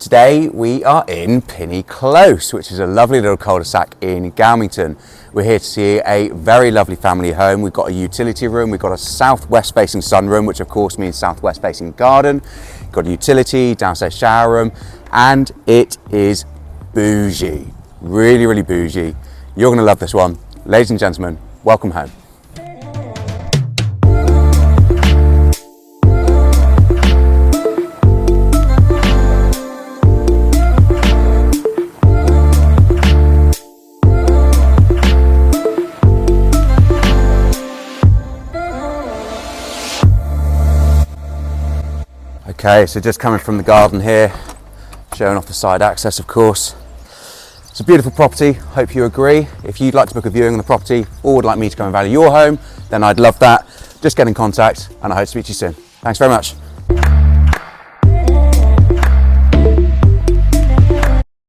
Today we are in Pinney Close, which is a lovely little cul-de-sac in Galmington. We're here to see a very lovely family home. We've got a utility room, we've got a southwest facing sunroom, which of course means southwest facing garden. Got a utility, downstairs shower room, and it is bougie. Really, really bougie. You're gonna love this one. Ladies and gentlemen, welcome home. Okay, so just coming from the garden here, showing off the side access, of course. It's a beautiful property, hope you agree. If you'd like to book a viewing on the property or would like me to come and value your home, then I'd love that. Just get in contact and I hope to speak to you soon. Thanks very much.